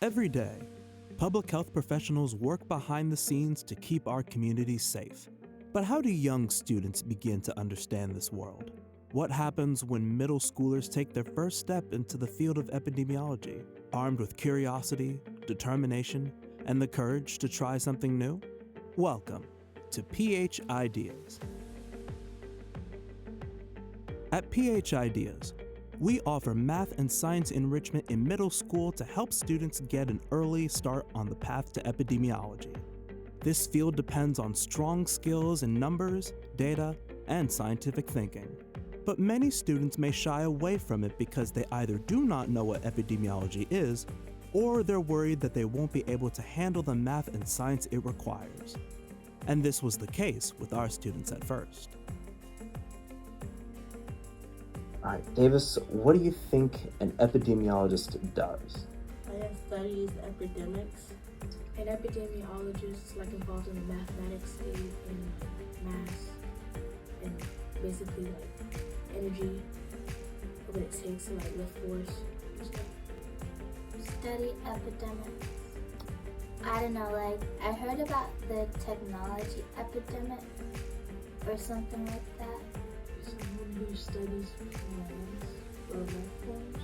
Every day, public health professionals work behind the scenes to keep our communities safe. But how do young students begin to understand this world? What happens when middle schoolers take their first step into the field of epidemiology, armed with curiosity, determination, and the courage to try something new? Welcome to PH Ideas. At PH Ideas, we offer math and science enrichment in middle school to help students get an early start on the path to epidemiology. This field depends on strong skills in numbers, data, and scientific thinking. But many students may shy away from it because they either do not know what epidemiology is, or they're worried that they won't be able to handle the math and science it requires. And this was the case with our students at first. All right, Davis, what do you think an epidemiologist does? It studies epidemics. An epidemiologist is involved in the mathematics and math and basically energy, what it takes to lift force and stuff. Study epidemics. I don't know, I heard about the technology epidemic or something like that. Someone who studies plants or life forms,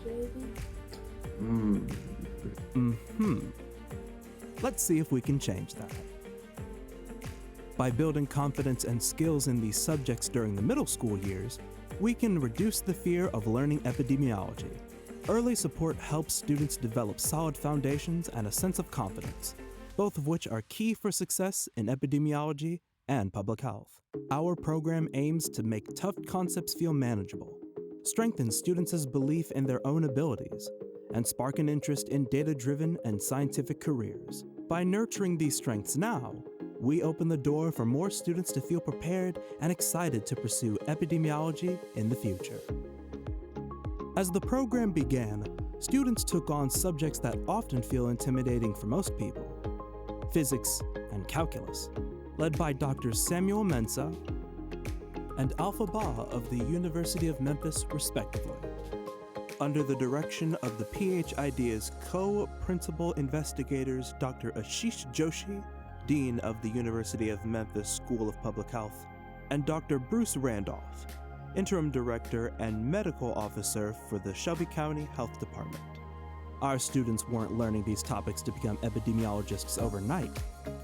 maybe? Let's see if we can change that. By building confidence and skills in these subjects during the middle school years, we can reduce the fear of learning epidemiology. Early support helps students develop solid foundations and a sense of confidence, both of which are key for success in epidemiology and public health. Our program aims to make tough concepts feel manageable, strengthen students' belief in their own abilities, and spark an interest in data-driven and scientific careers. By nurturing these strengths now, we open the door for more students to feel prepared and excited to pursue epidemiology in the future. As the program began, students took on subjects that often feel intimidating for most people: physics and calculus, led by Dr. Samuel Mensah and Alpha Ba of the University of Memphis, respectively. Under the direction of the PH Ideas co-principal investigators Dr. Ashish Joshi, Dean of the University of Memphis School of Public Health, and Dr. Bruce Randolph, Interim Director and Medical Officer for the Shelby County Health Department. Our students weren't learning these topics to become epidemiologists overnight,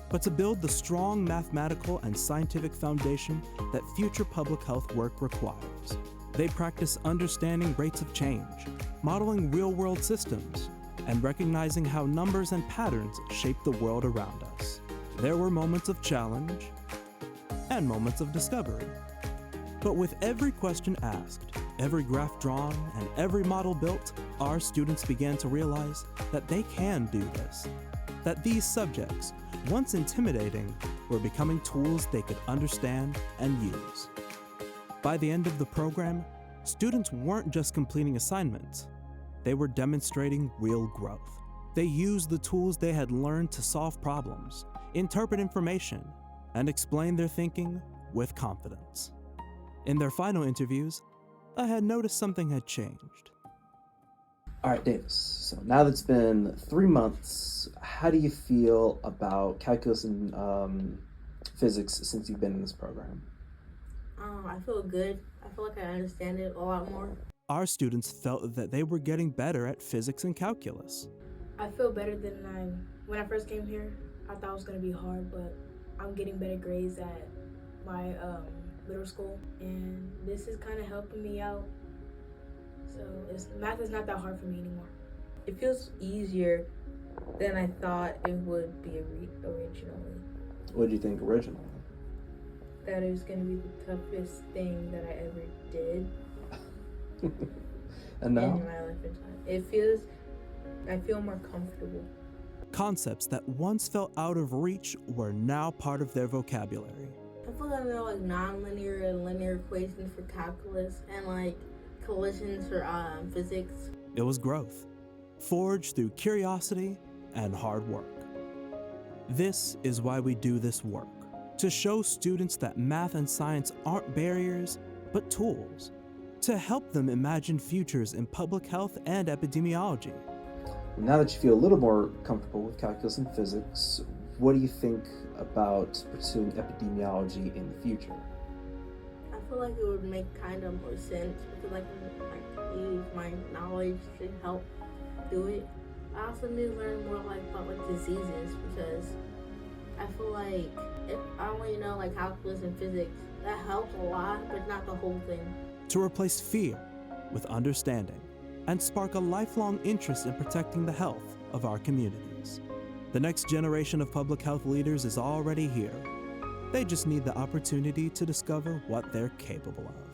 but to build the strong mathematical and scientific foundation that future public health work requires. They practice understanding rates of change, modeling real-world systems, and recognizing how numbers and patterns shape the world around us. There were moments of challenge and moments of discovery. But with every question asked, every graph drawn, and every model built, our students began to realize that they can do this, that these subjects, once intimidating, were becoming tools they could understand and use. By the end of the program, students weren't just completing assignments, they were demonstrating real growth. They used the tools they had learned to solve problems, interpret information, and explain their thinking with confidence. In their final interviews, I had noticed something had changed. All right, Davis, so now that it's been 3 months, how do you feel about calculus and physics since you've been in this program? I feel good. I feel like I understand it a lot more. Our students felt that they were getting better at physics and calculus. I feel better than when I first came here. I thought it was going to be hard, but I'm getting better grades at my middle school, and this is kind of helping me out. So math is not that hard for me anymore. It feels easier than I thought it would be originally. What did you think originally? That it was going to be the toughest thing that I ever did. And now? In my lifetime. I feel more comfortable. Concepts that once felt out of reach were now part of their vocabulary. I feel like I know nonlinear and linear equations for calculus and collisions for physics. It was growth, forged through curiosity and hard work. This is why we do this work, to show students that math and science aren't barriers, but tools, to help them imagine futures in public health and epidemiology. Now that you feel a little more comfortable with calculus and physics, what do you think about pursuing epidemiology in the future? I feel like it would make kind of more sense because I can use my knowledge to help do it. I also need to learn more about diseases because I feel like if I only know calculus and physics, that helps a lot, but not the whole thing. To replace fear with understanding and spark a lifelong interest in protecting the health of our communities. The next generation of public health leaders is already here. They just need the opportunity to discover what they're capable of.